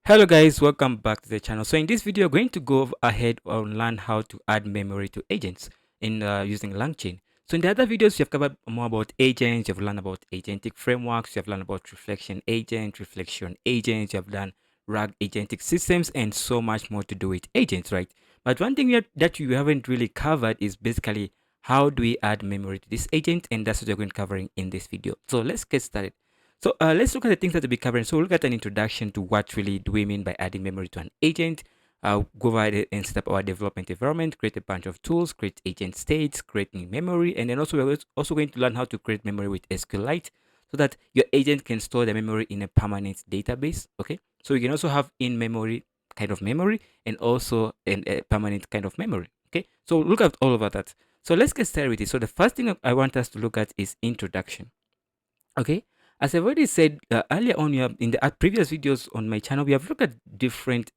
Hello guys, welcome back to the channel. So in this video, we're going to go ahead and learn how to add memory to agents in using LangChain. So in the other videos, you've covered more about agents, you've learned about agentic frameworks, you've learned about reflection agents, you've done RAG agentic systems, and so much more to do with agents, right? But one thing that you haven't really covered is basically how do we add memory to this agent, and that's what we're going to be covering in this video. So let's get started. So let's look at the things that we'll be covering. So we'll look at an introduction to what really do we mean by adding memory to an agent. Go ahead and set up our development environment, create a bunch of tools, create agent states, creating memory, and then also we're also going to learn how to create memory with SQLite so that your agent can store the memory in a permanent database. Okay, so you can also have in-memory kind of memory and also a permanent kind of memory. Okay, so look at all of that. So let's get started with it. So the first thing I want us to look at is introduction. Okay, as I've already said earlier on, in the previous videos on my channel, we have looked at different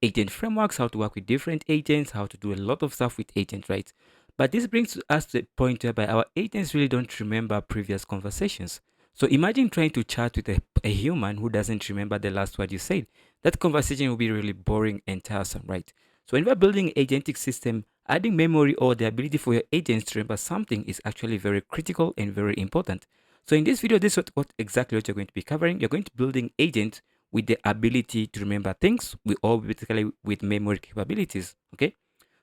agent frameworks, how to work with different agents, how to do a lot of stuff with agents, right? But this brings us to the point whereby our agents really don't remember previous conversations. So imagine trying to chat with a human who doesn't remember the last word you said. That conversation will be really boring and tiresome, right? So when we're building an agentic system, adding memory or the ability for your agents to remember something is actually very critical and very important. So in this video, this is exactly what you're going to be covering. You're going to building agents with the ability to remember things, basically with memory capabilities. Okay,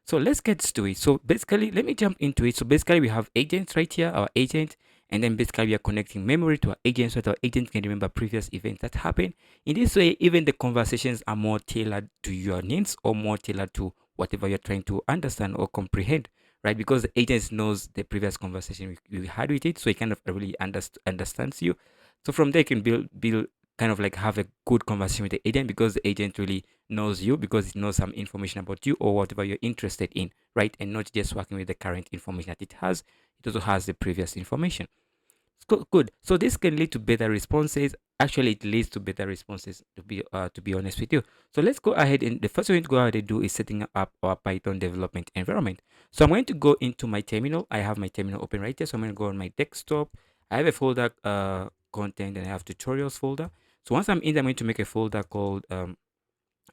so let's get to it. So basically, let me jump into it. So basically, we have agents right here, our agent, and then basically we are connecting memory to our agent so that our agent can remember previous events that happened. In this way, even the conversations are more tailored to your needs or more tailored to whatever you're trying to understand or comprehend, right? Because the agent knows the previous conversation we had with it, so it kind of really understands you. So from there, you can build kind of like have a good conversation with the agent because the agent really knows you because it knows some information about you or whatever you're interested in, right? And not just working with the current information that it has. It also has the previous information. Good. So this can lead to better responses. Actually, it leads to better responses. To be honest with you. So let's go ahead and the first thing to go ahead and do is setting up our Python development environment. So I'm going to go into my terminal. I have my terminal open right here. So I'm going to go on my desktop. I have a folder content and I have tutorials folder. So once I'm in, I'm going to make a folder called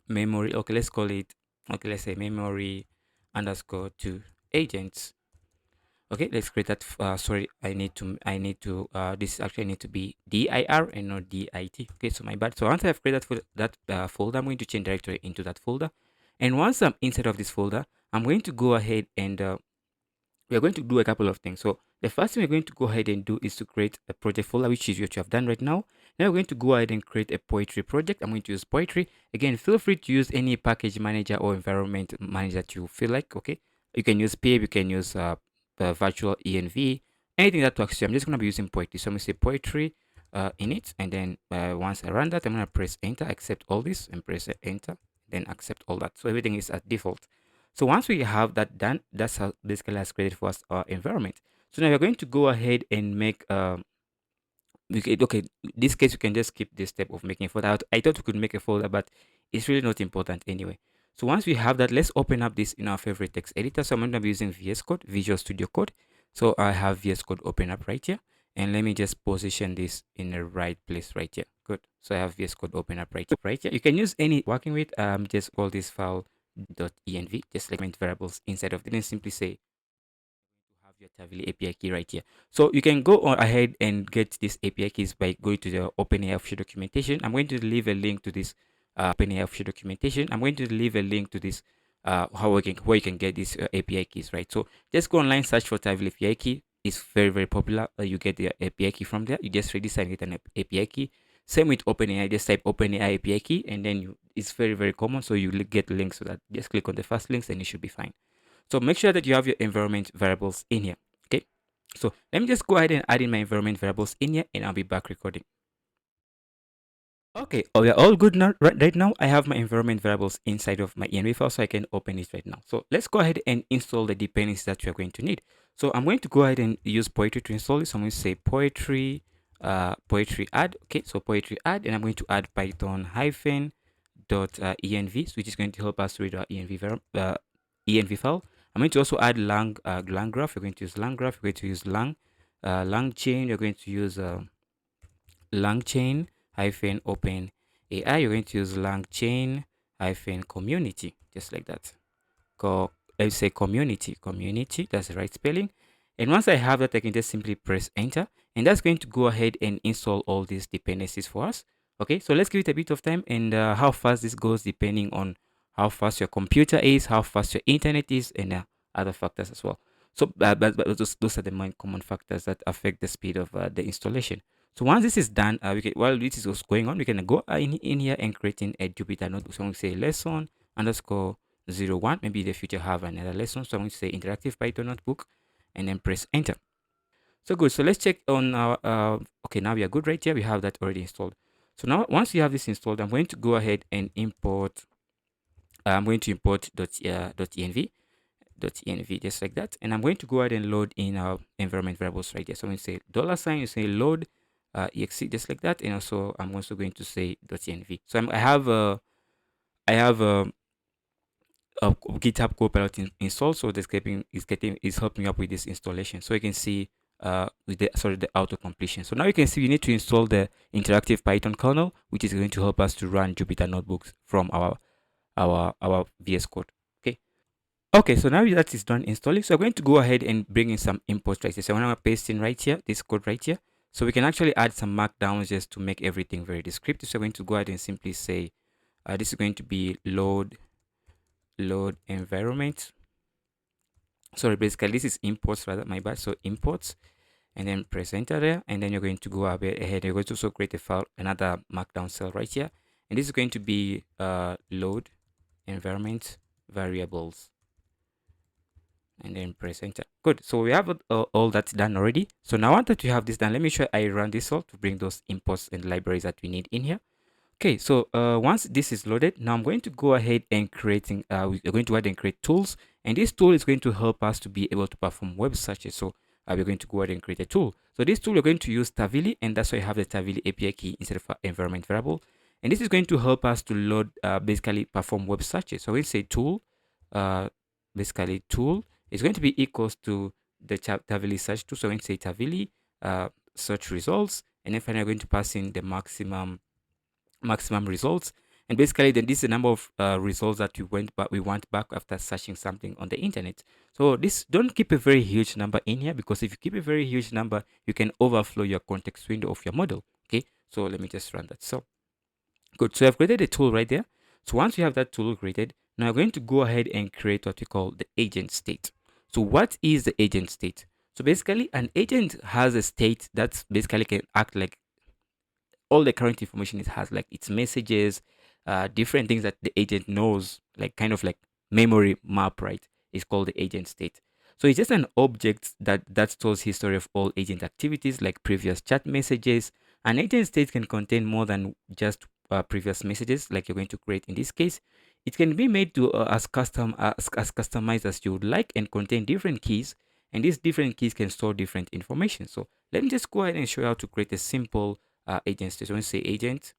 memory. Okay, let's call it. Okay, let's say memory underscore to agents. Okay, let's create that. Sorry, this actually need to be dir and not dit. Okay, so my bad. So once I've created that folder, I'm going to change directory into that folder. And once I'm inside of this folder, I'm going to go ahead and we're going to do a couple of things. So the first thing we're going to go ahead and do is to create a project folder, which is what you have done right now. Now we're going to go ahead and create a poetry project. I'm going to use poetry. Again, feel free to use any package manager or environment manager that you feel like. Okay, you can use pib, you can use virtual env, anything that works. I'm just going to be using poetry. So I'm going to say poetry in it, and then once I run that, I'm going to press enter, accept all this, and press enter, then accept all that. So everything is at default. So once we have that done, that's how basically has created for us our environment. So now we're going to go ahead and make okay, in this case you can just skip this step of making a folder. I thought we could make a folder, but it's really not important anyway. So once we have that, let's open up this in our favorite text editor. So I'm going to be using VS Code, Visual Studio Code. So I have VS Code open up right here. And let me just position this in the right place right here. Good. So I have VS Code open up right here. You can use any working with just call this file .env, just like variables inside of it, and simply say have your Tavily API key right here. So you can go on ahead and get these API keys by going to the OpenAI official documentation. I'm going to leave a link to this OpenAI official documentation. I'm going to leave a link to this where you can get these API keys, right? So just go online, search for Tavily API key. It's very, very popular. You get the API key from there. You just ready sign it an API key. Same with OpenAI. Just type OpenAI API key, and then it's very, very common. So you get links to that. Just click on the first links, and you should be fine. So make sure that you have your environment variables in here. Okay. So let me just go ahead and add in my environment variables in here, and I'll be back recording. Okay, we are all good now. Right now, I have my environment variables inside of my env file, so I can open it right now. So let's go ahead and install the dependencies that we are going to need. So I'm going to go ahead and use poetry to install this. So I'm going to say poetry, poetry add. Okay, so poetry add, and I'm going to add python hyphen dot env, which is going to help us read our env file. I'm going to also add LangGraph. We're going to use LangGraph. We're going to use LangChain. We're going to use LangChain hyphen open AI, you're going to use LangChain hyphen community, just like that. Let's say community, that's the right spelling. And once I have that, I can just simply press enter, and that's going to go ahead and install all these dependencies for us. Okay, so let's give it a bit of time, and how fast this goes depending on how fast your computer is, how fast your internet is, and other factors as well. So but those are the main common factors that affect the speed of the installation. So once this is done, while this is what's going on, we can go in here and creating a Jupyter notebook. So I'm going to say lesson underscore 01. Maybe in the future have another lesson. So I'm going to say interactive Python notebook and then press enter. So good. So let's check on our, okay, now we are good right here. We have that already installed. So now once you have this installed, I'm going to go ahead and import, I'm going to import .env just like that. And I'm going to go ahead and load in our environment variables right here. So I'm going to say $, you say load exe just like that. And also I'm also going to say .env. So I have a GitHub Copilot installed, so the scraping is helping me up with this installation. So you can see with the auto completion. So now you can see we need to install the interactive Python kernel, which is going to help us to run Jupyter notebooks from our VS Code. Okay. Okay, so now that is done installing, so I'm going to go ahead and bring in some imports right here. So I'm going to paste in right here, this code right here. So we can actually add some markdowns just to make everything very descriptive. So I'm going to go ahead and simply say this is going to be load environment. Sorry, basically this is imports rather, my bad. So imports, and then press enter there, and then you're going to go ahead. You're going to also create a file, another markdown cell right here, and this is going to be load environment variables, and then press enter. Good. So we have all that's done already. So now that we have this done, let me show I run this all to bring those imports and libraries that we need in here. Okay, so once this is loaded, now I'm going to go ahead and we're going to go ahead and create tools, and this tool is going to help us to be able to perform web searches. So we're going to go ahead and create a tool. So this tool, we're going to use Tavili, and that's why I have the Tavili API key instead of environment variable. And this is going to help us to load, basically perform web searches. So we say tool, basically tool is going to be equals to the Tavili search tool. So we say Tavili search results, and then finally we're going to pass in the maximum results, and basically then this is the number of results that we want back after searching something on the internet. So this, don't keep a very huge number in here, because if you keep a very huge number, you can overflow your context window of your model. Okay, so let me just run that. So good. So I've created a tool right there. So once you have that tool created, now I'm going to go ahead and create what we call the agent state. So what is the agent state? So basically an agent has a state that's basically can act like all the current information it has, like its messages, different things that the agent knows, like kind of like memory map, right? Is called the agent state. So it's just an object that stores history of all agent activities, like previous chat messages. An agent state can contain more than just previous messages, like you're going to create in this case. It can be made to as customized as you would like, and contain different keys. And these different keys can store different information. So let me just go ahead and show you how to create a simple agent state. So I'm going to say agent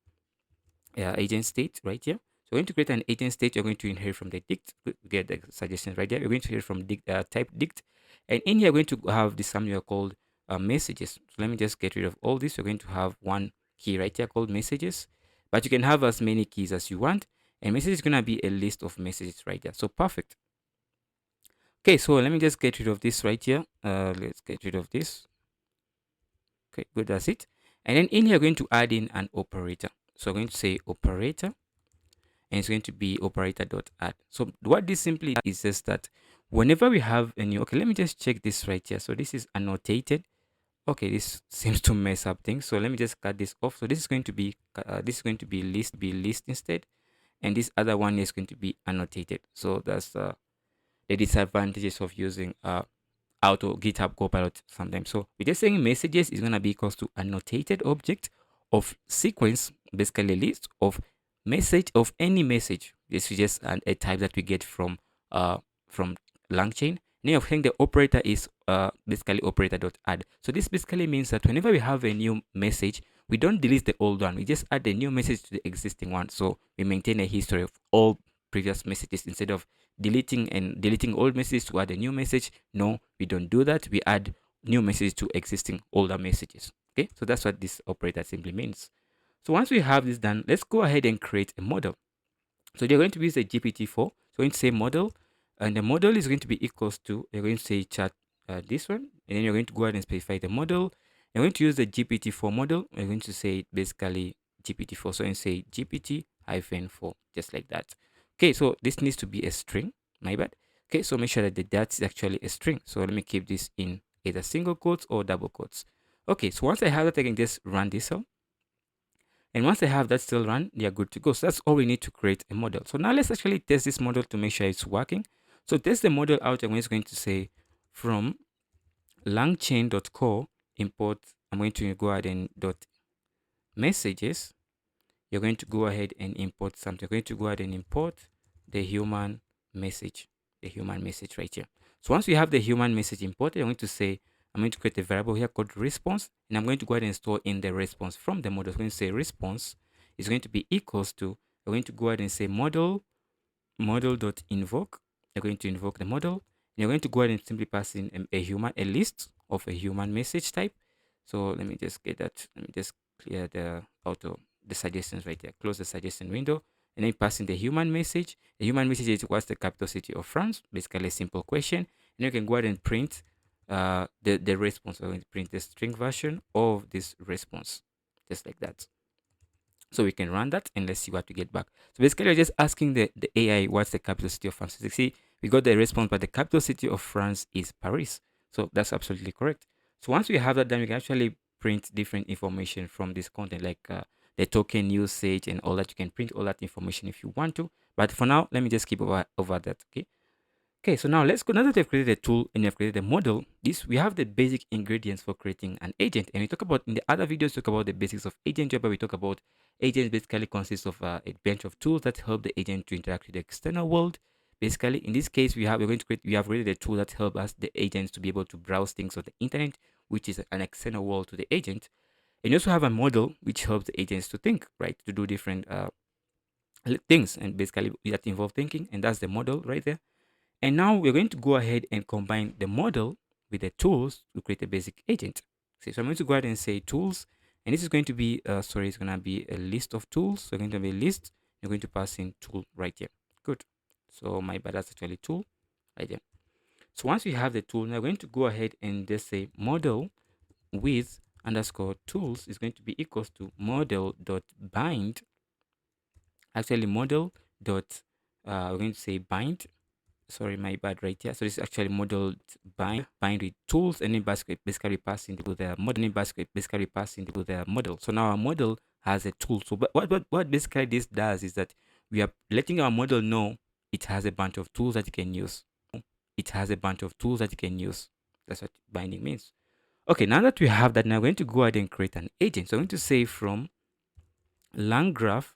state right here. So we're going to create an agent state. You're going to inherit from the dict. Get the suggestions right there. You're going to inherit from type dict, and in here we're going to have this something called messages. So let me just get rid of all this. We're going to have one key right here called messages, but you can have as many keys as you want. And message is going to be a list of messages right there. So perfect. Okay, so let me just get rid of this right here. Let's get rid of this. Okay, good, that's it. And then in here, we're going to add in an operator. So I'm going to say operator, and it's going to be operator.add. So what this simply is just that whenever we have a new, okay, let me just check this right here. So this is annotated. Okay, this seems to mess up things. So let me just cut this off. So this is going to be list instead, and this other one is going to be annotated. So that's the disadvantages of using auto GitHub Copilot sometimes. So we're just saying messages is going to be equals to annotated object of sequence, basically a list of message of any message. This is just a type that we get from LangChain. Name of thing, the operator is basically operator.add. So this basically means that whenever we have a new message, we don't delete the old one. We just add the new message to the existing one. So we maintain a history of all previous messages instead of deleting old messages to add a new message. No, we don't do that. We add new messages to existing older messages. Okay, so that's what this operator simply means. So once we have this done, let's go ahead and create a model. So they're going to use a GPT-4. So we're going to say model, and the model is going to be equals to, you're going to say chat this one, and then you're going to go ahead and specify the model. You're going to use the GPT-4 model. We're going to say basically GPT-4. So you say GPT-4, just like that. Okay, so this needs to be a string. My bad. Okay, so make sure that the that is actually a string. So let me keep this in either single quotes or double quotes. Okay, so once I have that, I can just run this cell. And once they have that still run, they are good to go. So that's all we need to create a model. So now let's actually test this model to make sure it's working. So test the model out, and we're going to say from langchain.core import, I'm going to go ahead and dot messages. You're going to go ahead and import something. You're going to go ahead and import the human message, right here. So once we have the human message imported, I'm going to say, I'm going to create a variable here called response, and I'm going to go ahead and store in the response from the model. So I'm going to say response is going to be equals to, we're going to go ahead and say model.invoke. You're going to invoke the model, and you're going to go ahead and simply pass in a list of a human message type. So let me just get that. Let me just clear the suggestions right there. Close the suggestion window, and then pass in the human message. The human message is what's the capital city of France? Basically a simple question. And you can go ahead and print the response. We're going to print the string version of this response, just like that. So we can run that and let's see what we get back. So basically, we're just asking the AI what's the capital city of France. So you see, we got the response, but the capital city of France is Paris. So that's absolutely correct. So once we have that, then we can actually print different information from this content, like the token usage and all that. You can print all that information if you want to. But for now, let me just keep over that. Okay. Okay, so now let's go. Now that we've created a tool and we've created a model, we have the basic ingredients for creating an agent. And we talk about in the other videos, talk about the basics of agent job. We talk about agents basically consists of a bunch of tools that help the agent to interact with the external world. Basically, in this case, we're going to create. We have created a tool that helps us the agents to be able to browse things on the internet, which is an external world to the agent. And you also have a model which helps the agents to think, right, to do different things, and basically that involve thinking, and that's the model right there. And now we're going to go ahead and combine the model with the tools to create a basic agent. So I'm going to go ahead and say tools, and this is going to be, it's going to be a list of tools. So going to be a list. You're going to pass in tool right here. Good. So my bad, that's actually tool right there. So once we have the tool, now we're going to go ahead and just say model with underscore tools is going to be equals to model.bind. Actually, model dot, we're going to say bind, sorry, my bad right here. So this is actually modeled bind with tools, and then basically pass into the model. So now our model has a tool. So but what basically this does is that we are letting our model know it has a bunch of tools that you can use. That's what binding means. Okay, now that we have that, now we're going to go ahead and create an agent. So I'm going to say from LangGraph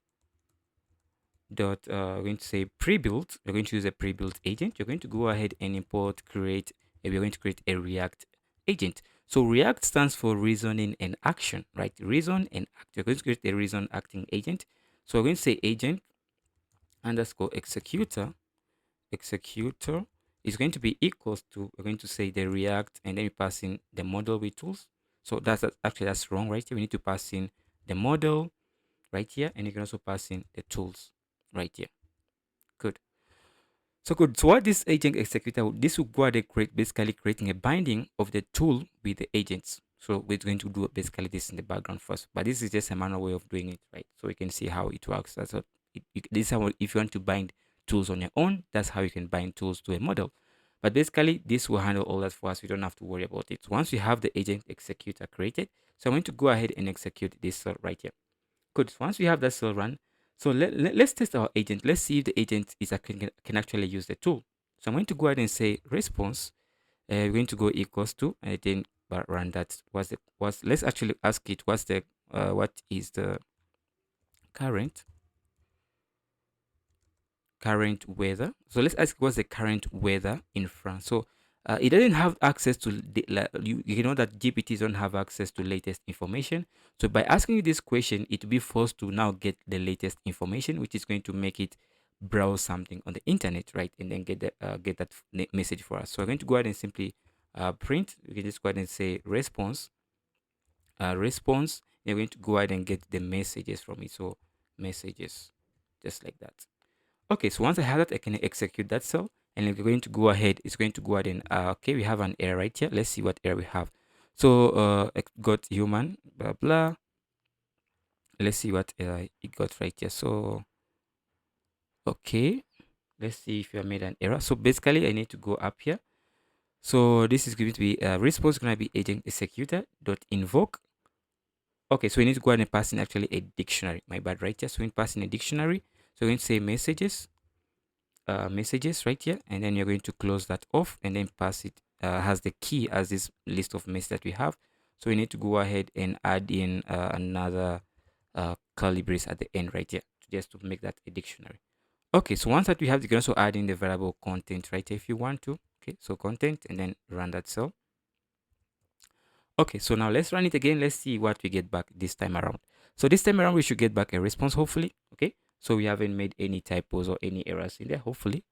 dot we're going to say pre-built. We're going to use a pre-built agent. You're going to go ahead and import create, and we're going to create a React agent. So React stands for reasoning and action, right? Reason and act. We're going to create a reason acting agent. So we're going to say agent underscore executor is going to be equals to, we're going to say the React, and then we pass in the model with tools. So that's wrong right here. We need to pass in the model right here, and you can also pass in the tools right here. Good. So good. So what this agent executor, this will go ahead and basically creating a binding of the tool with the agents. So we're going to do basically this in the background first, but this is just a manual way of doing it, right? So we can see how it works. That's what this is how, if you want to bind tools on your own, that's how you can bind tools to a model. But basically, this will handle all that for us. We don't have to worry about it. So once we have the agent executor created, so I'm going to go ahead and execute this right here. Good. So once we have that cell run, so let's test our agent. Let's see if the agent can actually use the tool. So I'm going to go ahead and say response. We're going to go equals to, and then run that. Let's actually ask it what is the current weather. So let's ask what's the current weather in France. So it doesn't have access to you know that GPTs don't have access to latest information. So by asking you this question, it will be forced to now get the latest information, which is going to make it browse something on the internet, right? And then get that message for us. So I'm going to go ahead and simply print. We can just go ahead and say response. You're going to go ahead and get the messages from it. So messages, just like that. Okay, so once I have that, I can execute that cell, and we're going to go ahead. It's going to go ahead and okay, we have an error right here. Let's see what error we have. So it got human, blah blah. Let's see what it got right here. So okay, let's see if you made an error. So basically, I need to go up here. So this is going to be response going to be agent executor dot invoke. Okay, so we need to go ahead and pass in actually a dictionary. My bad, right here. So we pass in a dictionary. So we're going to say messages, messages right here, and then you're going to close that off and then pass it has the key as this list of messages that we have. So we need to go ahead and add in another curly brace at the end right here, just to make that a dictionary. Okay, so once that we have, you can also add in the variable content right here if you want to. Okay, so content, and then run that cell. Okay, so now let's run it again. Let's see what we get back this time around. So this time around, we should get back a response, hopefully. Okay, so we haven't made any typos or any errors in there, hopefully.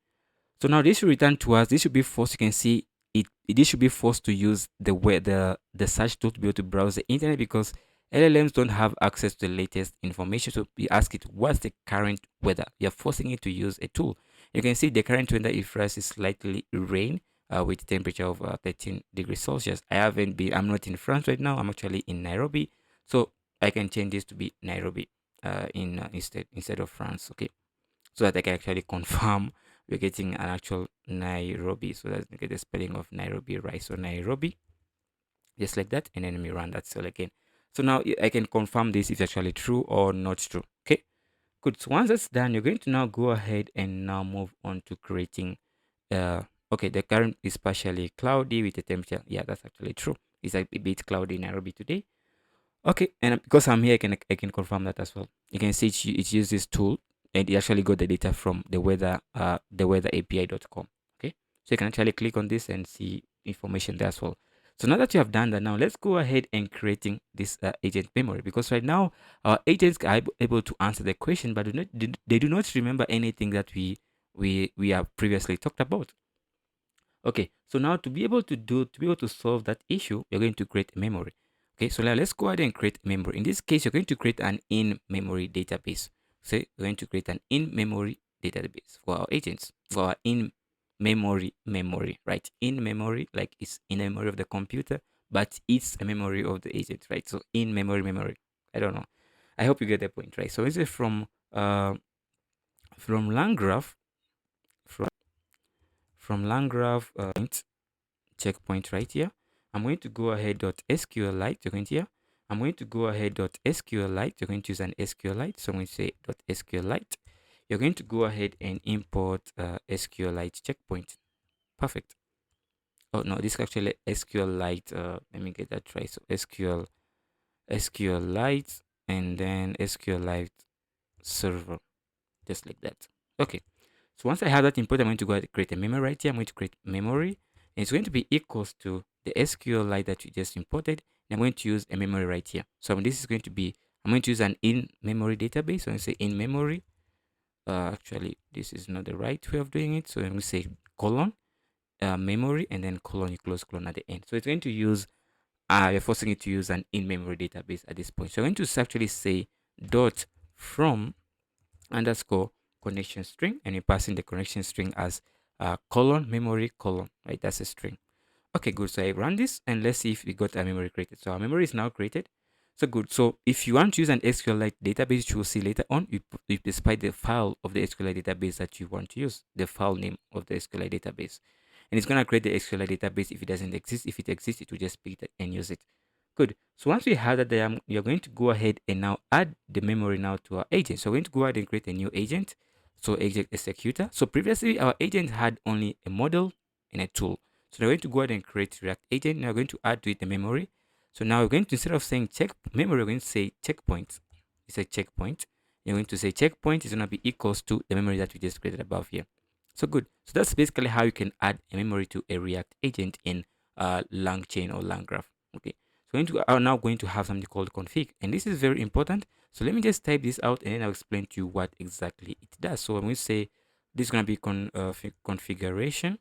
So now this should return to us. This should be forced. You can see it. This should be forced to use the search tool to be able to browse the internet, because LLMs don't have access to the latest information. So we ask it, what's the current weather? You're forcing it to use a tool. You can see the current weather is slightly rain with temperature of 13 degrees Celsius. I'm not in France right now. I'm actually in Nairobi. So I can change this to be Nairobi instead of France. Okay, so that I can actually confirm we're getting an actual Nairobi. So that we get the spelling of Nairobi right. So Nairobi, just like that, and then let me run that cell again. So now I can confirm this if it's actually true or not true. Okay, good. So once that's done, you're going to now go ahead and now move on to creating okay, the current is partially cloudy with a temperature. Yeah, that's actually true. It's a bit cloudy in Nairobi today. Okay, and because I'm here, I can confirm that as well. You can see it uses this tool, and it actually got the data from the weather API.com. Okay, so you can actually click on this and see information there as well. So now that you have done that, now let's go ahead and creating this agent memory, because right now our agents are able to answer the question, but they do not remember anything that we have previously talked about. Okay, so now to be able to solve that issue, you're going to create a memory. Okay, so now let's go ahead and create a memory. In this case, you're going to create an in-memory database. So we're going to create an in-memory database for our agents, for our in-memory memory, right? In-memory, like it's in memory of the computer, but it's a memory of the agent, right? So in-memory memory. I don't know. I hope you get the point, right? So is it from LangGraph, from LangGraph checkpoint right here. I'm going to go ahead .sqlite. You're going to here. I'm going to go ahead .sqlite. You're going to use an SQLite. So I'm going to say .sqlite. You're going to go ahead and import SQLite checkpoint. Perfect. Oh no, this is actually SQLite. Let me get that right. So SQLite, and then SQLite server, just like that. Okay. So once I have that input, I'm going to go ahead and create a memory right here. I'm going to create memory, and it's going to be equals to the SQLite that we just imported. And I'm going to use a memory right here. So this is going to be, I'm going to use an in-memory database. So I'm going to say in-memory. Actually, this is not the right way of doing it. So I'm going to say colon, memory, and then colon, you close colon at the end. So it's going to use, you're forcing it to use an in-memory database at this point. So I'm going to actually say dot from underscore connection string, and we pass in the connection string as colon memory colon, right? That's a string. Okay, good. So I run this, and let's see if we got a memory created. So our memory is now created. So good. So if you want to use an SQLite database, which we'll see later on, you specify the file of the SQLite database that you want to use, the file name of the SQLite database, and it's going to create the SQLite database if it doesn't exist. If it exists, it will just pick it and use it. Good. So once we have that, you're going to go ahead and now add the memory now to our agent. So we're going to go ahead and create a new agent. So agent executor. So previously our agent had only a model and a tool. So we're going to go ahead and create React agent. Now we're going to add to it the memory. So now we're going to, instead of saying check memory, we're going to say checkpoint. It's a checkpoint. You're going to say checkpoint is going to be equals to the memory that we just created above here. So good. So that's basically how you can add a memory to a React agent in LangChain or LangGraph. Okay. So we are now going to have something called config, and this is very important. So let me just type this out, and then I'll explain to you what exactly it does. So I'm going to say this is going to be configuration,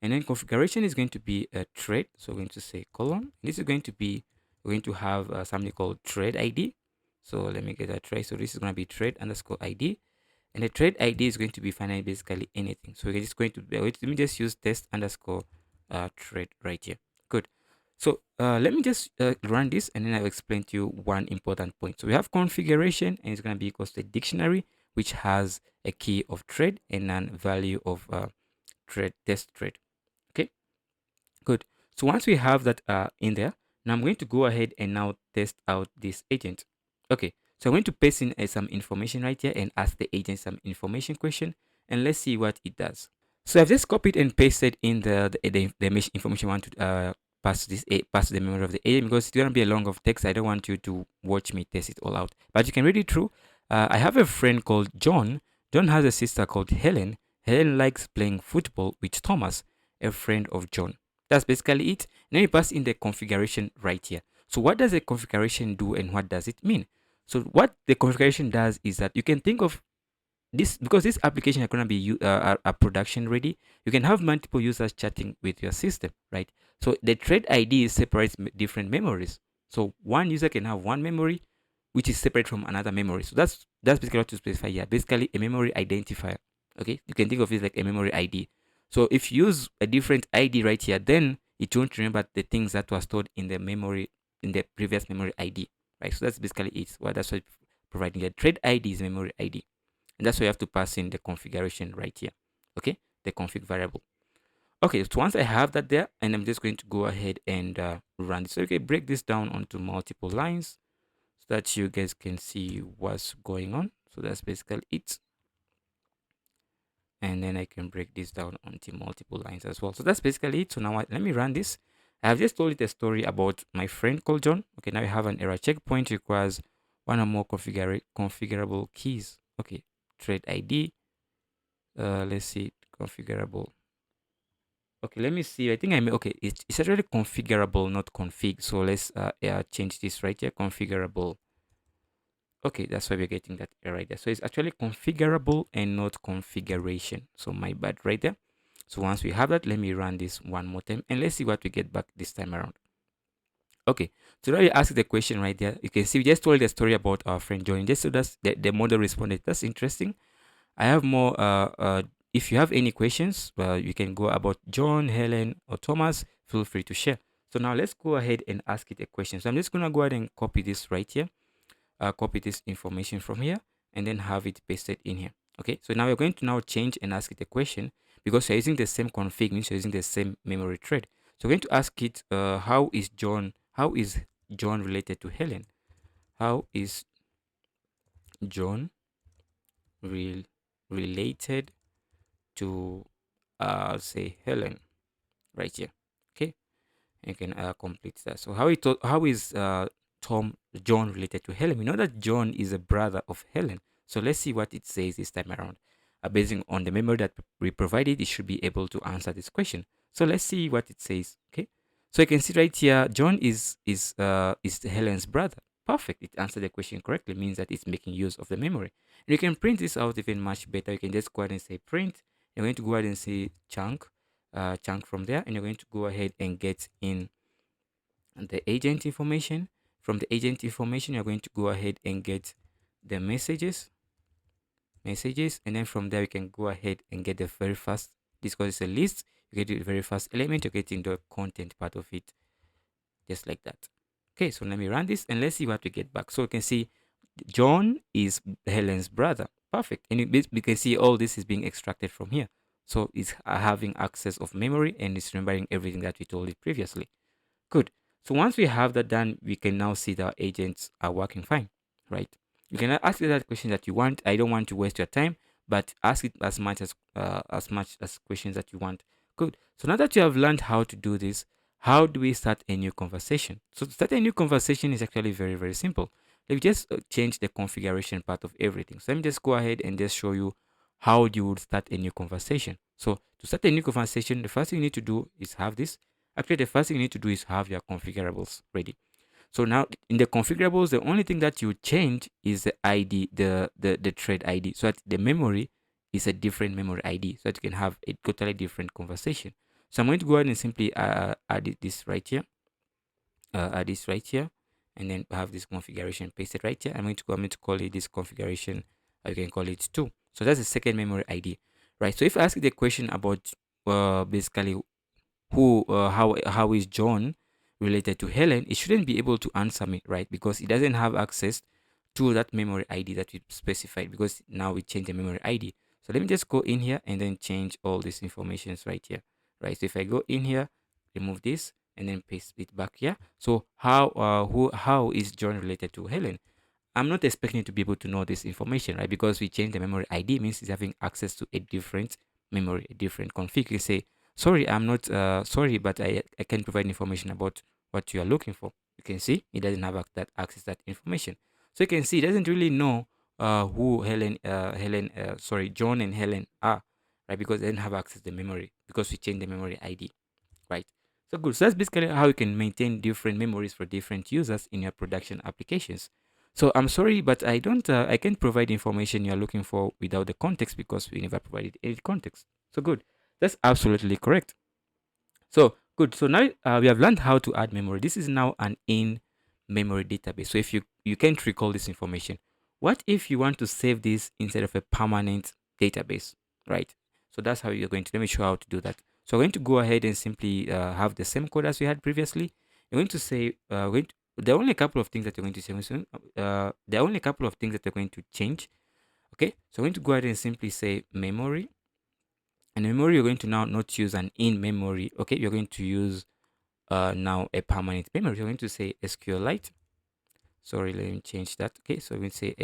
and then configuration is going to be a thread. So we're going to say colon. This is going to be, we're going to have something called thread ID. So let me get that right. So this is going to be thread underscore ID, and the thread ID is going to be finally basically anything. So we're just going to let me just use test underscore thread right here. Good. So let me just run this, and then I'll explain to you one important point. So we have configuration, and it's going to be equals to a dictionary which has a key of thread and a value of thread test thread. Okay, good. So once we have that in there, now I'm going to go ahead and now test out this agent. Okay, so I'm going to paste in some information right here and ask the agent some information question, and let's see what it does. So I've just copied and pasted in the information I want to pass to the memory of the agent, because it's gonna be a long of text. I don't want you to watch me test it all out, but you can read it through. I have a friend called John. John has a sister called Helen. Helen likes playing football with Thomas, a friend of John. That's basically it. Now we pass in the configuration right here. So what does the configuration do and what does it mean? So what the configuration does is that you can think of this, because this application are going to be are production ready. You can have multiple users chatting with your system, right? So the thread ID separates different memories. So one user can have one memory which is separate from another memory. So that's basically what to specify here. Basically a memory identifier. Okay, you can think of it like a memory ID. So if you use a different ID right here, then it won't remember the things that were stored in the memory, in the previous memory ID, right? So that's basically it. Well, that's what providing the thread ID is memory ID. And that's why you have to pass in the configuration right here. Okay, the config variable. Okay, so once I have that there, and I'm just going to go ahead and run this. So okay, break this down onto multiple lines so that you guys can see what's going on. So that's basically it. And then I can break this down onto multiple lines as well. So that's basically it. So now let me run this. I have just told it a story about my friend called John. Okay, now we have an error. Checkpoint requires one or more configurable keys. Okay, thread ID. Let's see, configurable. Okay, let me see. I think I may, okay, it's actually configurable, not config. So let's change this right here, configurable. Okay, that's why we're getting that error right there. So it's actually configurable and not configuration. So my bad right there. So once we have that, let me run this one more time and let's see what we get back this time around. Okay, so now you ask the question right there. You can see we just told the story about our friend John. Just so that's the model responded. That's interesting. I have more. If you have any questions, you can go about John, Helen, or Thomas. Feel free to share. So now let's go ahead and ask it a question. So I'm just gonna go ahead and copy this right here. Copy this information from here and then have it pasted in here. Okay. So now we're going to now change and ask it a question, because you're using the same config, means you're using the same memory thread. So we're going to ask it, how is John related to Helen? How is John related to say Helen right here? Okay, you can complete that. So how is John related to Helen? We know that John is a brother of Helen. So let's see what it says this time around. Basing on the memory that we provided, it should be able to answer this question. So let's see what it says. Okay, so you can see right here, John is Helen's brother. Perfect. It answered the question correctly. Means that it's making use of the memory. And you can print this out even much better. You can just go ahead and say print. You're going to go ahead and say chunk from there, and you're going to go ahead and get in the agent information. From the agent information, you're going to go ahead and get the messages, and then from there you can go ahead and get the very first, this because it's a list, you get the very first element, you're getting the content part of it, just like that. Okay, so let me run this and let's see what we get back. So you can see John is Helen's brother. Perfect. And we can see all this is being extracted from here. So it's having access of memory and it's remembering everything that we told it previously. Good. So once we have that done, we can now see that our agents are working fine, right? You can ask it that question that you want. I don't want to waste your time, but ask it as much as questions that you want. Good. So now that you have learned how to do this, how do we start a new conversation? So to start a new conversation is actually very, very simple. Let me just change the configuration part of everything. So let me just go ahead and just show you how you would start a new conversation. So to start a new conversation, the first thing you need to do is have this. Actually, the first thing you need to do is have your configurables ready. So now in the configurables, the only thing that you change is the ID, the thread ID, so that the memory is a different memory ID, so that you can have a totally different conversation. So I'm going to go ahead and simply add this right here. Add this right here. and then have this configuration pasted right here. I'm going to call it this configuration, or you can call it 2. So that's the second memory ID, right? So if I ask the question about basically how is John related to Helen, it shouldn't be able to answer me, right? Because it doesn't have access to that memory ID that we specified, because now we change the memory ID. So let me just go in here and then change all these informations right here, right? So if I go in here, remove this and then paste it back here. So how is John related to Helen? I'm not expecting to be able to know this information, right? Because we changed the memory ID, means it's having access to a different memory, a different config. You say, sorry, I'm not sorry, but I can provide information about what you are looking for. You can see it doesn't have that access that information. So you can see it doesn't really know who John and Helen are, right? Because they didn't have access to the memory, because we changed the memory ID, right? So good. So that's basically how you can maintain different memories for different users in your production applications. So I'm sorry, but I can't provide information you're looking for without the context, because we never provided any context. So good. That's absolutely correct. So good. So now we have learned how to add memory. This is now an in-memory database. So if you can't recall this information, what if you want to save this instead of a permanent database, right? So that's how you're going to, let me show how to do that. So we're going to go ahead and simply have the same code as we had previously. You're going to say, there are only a couple of things that you're going to say. There are only a couple of things that you're going to change. Okay, so I'm going to go ahead and simply say memory. And memory, you're going to now not use an in memory. Okay, you're going to use now a permanent memory. You're going to say SQLite. Sorry, let me change that. Okay, so we're going to say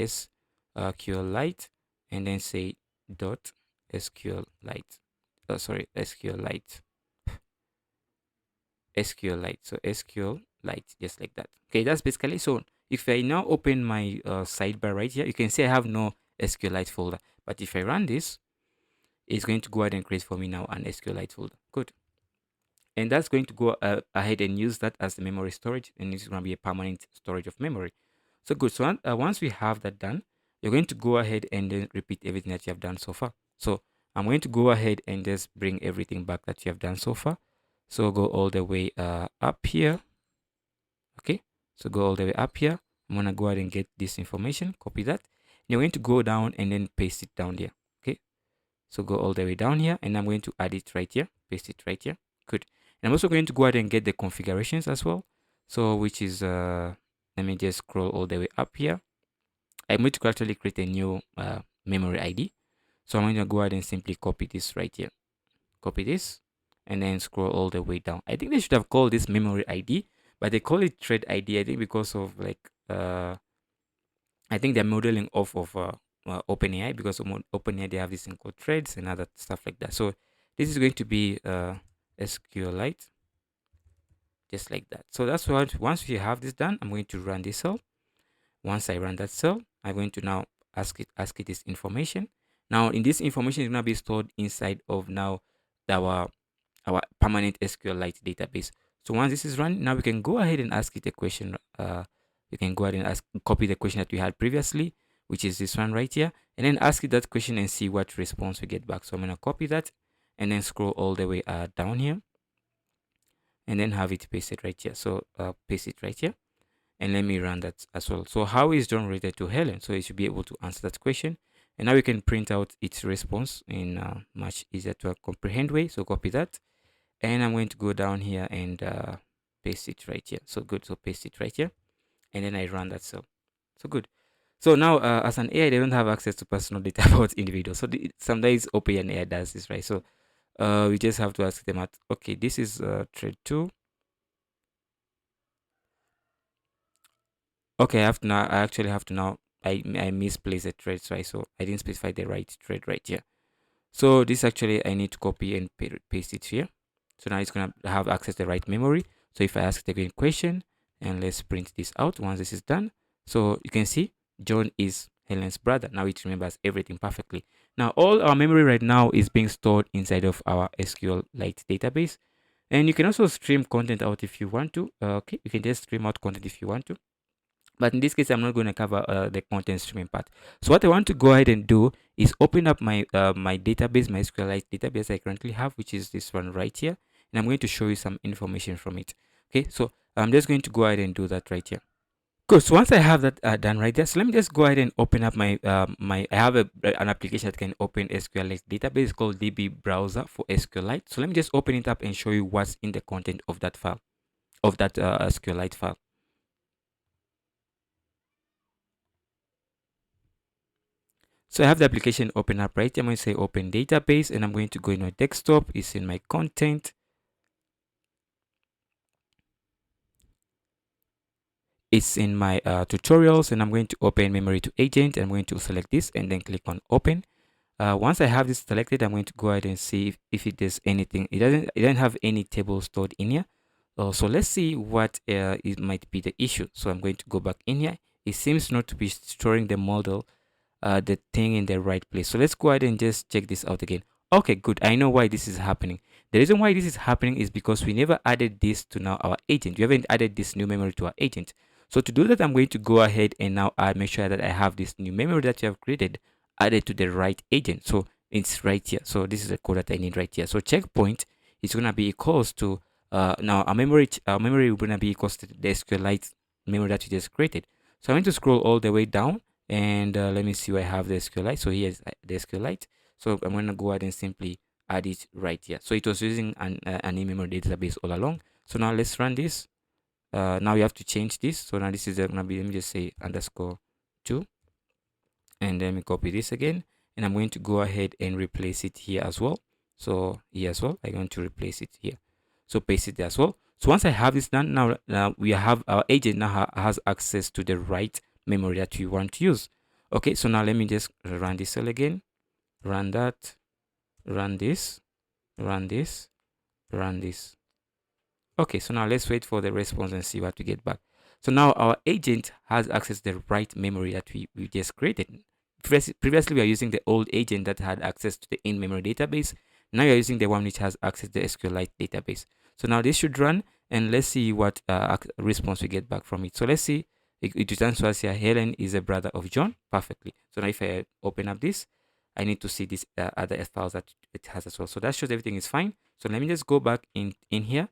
SQLite and then say dot SQLite. Sorry, SQLite. SQLite. So SQLite, just like that. Okay, that's basically. So if I now open my sidebar right here, you can see I have no SQLite folder. But if I run this, it's going to go ahead and create for me now an SQLite folder. Good. And that's going to go ahead and use that as the memory storage, and it's going to be a permanent storage of memory. So good. So once we have that done, you're going to go ahead and then repeat everything that you have done so far. So I'm going to go ahead and just bring everything back that you have done so far. So go all the way up here. Okay, so go all the way up here. I'm going to go ahead and get this information, copy that. You're going to go down and then paste it down there. Okay, so go all the way down here, and I'm going to add it right here, paste it right here. Good. And I'm also going to go ahead and get the configurations as well. So which is, let me just scroll all the way up here. I'm going to actually create a new memory ID. So I'm going to go ahead and simply copy this right here. Copy this and then scroll all the way down. I think they should have called this memory ID, but they call it thread ID, I think, because of like, I think they're modeling off of OpenAI, because of OpenAI, they have this thing called threads and other stuff like that. So this is going to be SQLite, just like that. So that's what, once we have this done, I'm going to run this cell. Once I run that cell, I'm going to now ask it this information. Now in this information is going to be stored inside of now our permanent SQLite database. So once this is run, now we can go ahead and ask it a question. You can go ahead and copy the question that we had previously, which is this one right here, and then ask it that question and see what response we get back. So I'm going to copy that and then scroll all the way down here and then have it pasted right here. So paste it right here, and let me run that as well. So how is John related to Helen? So it should be able to answer that question, and now we can print out its response in a much easier to comprehend way. So copy that, and I'm going to go down here and paste it right here. So good. So paste it right here, and then I run that cell. So good. So now as an AI, they don't have access to personal data about individuals. So sometimes OpenAI does this, right? So we just have to ask them at, okay, this is thread 2. Okay, I actually have to now, I misplaced the threads, right? So I didn't specify the right thread right here. So this actually, I need to copy and paste it here. So now it's going to have access to the right memory. So if I ask the question, and let's print this out once this is done. So you can see John is Helen's brother. Now it remembers everything perfectly. Now all our memory right now is being stored inside of our SQLite database. And you can also stream content out if you want to. Okay, you can just stream out content if you want to. But in this case, I'm not going to cover the content streaming part. So what I want to go ahead and do is open up my my database, my SQLite database I currently have, which is this one right here. And I'm going to show you some information from it. Okay, so I'm just going to go ahead and do that right here. Good. So once I have that done right there, so let me just go ahead and open up my I have an application that can open SQLite database called DB Browser for SQLite. So let me just open it up and show you what's in the content of that file, of that SQLite file. So I have the application open up right here. I'm going to say open database, and I'm going to go in my desktop. It's in my content. It's in my tutorials, and I'm going to open memory to agent. I'm going to select this and then click on open. Once I have this selected, I'm going to go ahead and see if it does anything. It doesn't have any table stored in here. So let's see what it might be the issue. So I'm going to go back in here. It seems not to be storing the model, the thing in the right place. So let's go ahead and just check this out again. Okay, good. I know why this is happening. The reason why this is happening is because we never added this to now our agent. We haven't added this new memory to our agent. So to do that, I'm going to go ahead and now make sure that I have this new memory that you have created added to the right agent. So it's right here. So this is the code that I need right here. So checkpoint is going to be equals to now our memory will gonna be equals to the SQLite memory that you just created. So I'm going to scroll all the way down, and let me see where I have the SQLite. So here's the SQLite. So I'm going to go ahead and simply add it right here. So it was using an in-memory database all along. So now let's run this. Now you have to change this. So now this is going to be, let me just say _2, and then we copy this again, and I'm going to go ahead and replace it here as well. So here as well, I'm going to replace it here. So paste it there as well. So once I have this done, now we have our agent now has access to the right memory that we want to use. Okay, so now let me just run this cell again, run that, run this, run this, run this. Okay, so now let's wait for the response and see what we get back. So now our agent has access to the right memory that we just created. Previously, we are using the old agent that had access to the in-memory database. Now you're using the one which has access to the SQLite database. So now this should run, and let's see what response we get back from it. So let's see, it returns to us here, Helen is a brother of John, perfectly. So now if I open up this, I need to see these other files that it has as well. So that shows everything is fine. So let me just go back in here,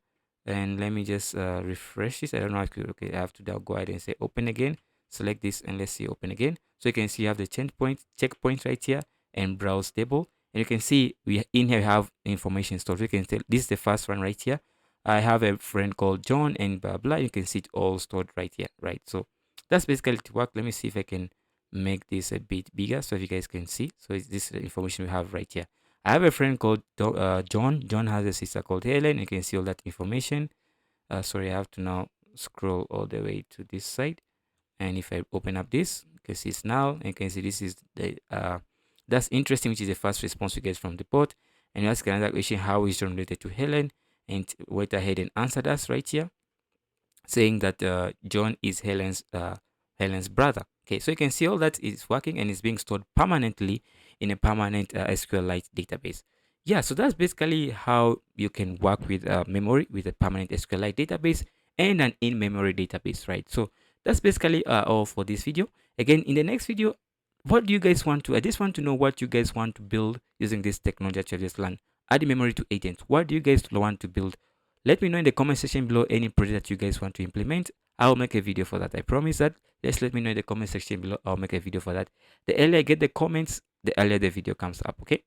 and let me just refresh this. I don't know if okay, I have to now go ahead and say open again, select this, and let's see open again. So you can see you have the checkpoint right here and browse table, and you can see we in here have information stored. So you can tell this is the first one right here. I have a friend called John and blah blah. You can see it all stored right here, right? So that's basically it work. Let me see if I can make this a bit bigger so you guys can see. So this is the information we have right here. I have a friend called John. John has a sister called Helen. You can see all that information. Sorry, I have to now scroll all the way to this side. And if I open up this, you can see it's now. And you can see this is the that's interesting, which is the first response we get from the bot. And you ask another question, how is John related to Helen? And went ahead and answered us right here, saying that John is Helen's brother. Okay, so you can see all that is working and is being stored permanently in a permanent SQLite database. Yeah, so that's basically how you can work with memory with a permanent SQLite database and an in-memory database, right? So that's basically all for this video. Again, in the next video, what do you guys want to? I just want to know what you guys want to build using this technology that you just learned. Add memory to agents. What do you guys want to build? Let me know in the comment section below any project that you guys want to implement. I'll make a video for that. I promise that. Just let me know in the comment section below. I'll make a video for that. The earlier I get the comments, the earlier the video comes up. Okay.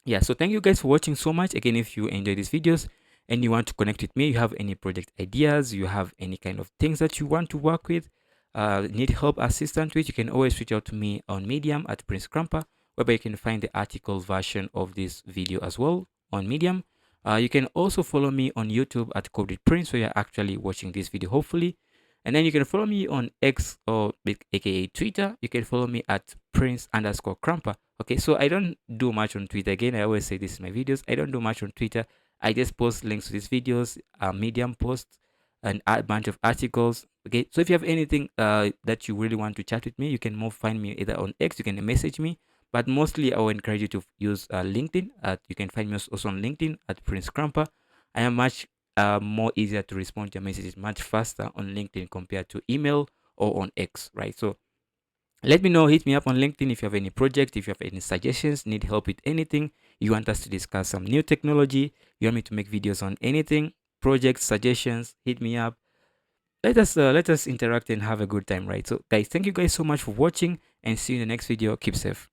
Yeah. So thank you guys for watching so much. Again, if you enjoy these videos and you want to connect with me, you have any project ideas, you have any kind of things that you want to work with, need help assistance with, you can always reach out to me on Medium at Prince Cramper, whereby you can find the article version of this video as well on Medium. You can also follow me on YouTube at Code with Prince, where you're actually watching this video, hopefully. And then you can follow me on X, or aka Twitter. You can follow me at Prince_Cramper. Okay, so I don't do much on Twitter. Again, I always say this in my videos. I don't do much on Twitter. I just post links to these videos, Medium posts, and a bunch of articles. Okay, so if you have anything that you really want to chat with me, you can more find me either on X. You can message me, but mostly I will encourage you to use LinkedIn. You can find me also on LinkedIn at Prince Cramper. I am much more easier to respond to your messages much faster on LinkedIn compared to email or on X, right? So let me know, hit me up on LinkedIn if you have any project, if you have any suggestions, need help with anything, you want us to discuss some new technology, you want me to make videos on anything, projects, suggestions, hit me up. let us interact and have a good time, right? So guys, thank you guys so much for watching, and see you in the next video. Keep safe.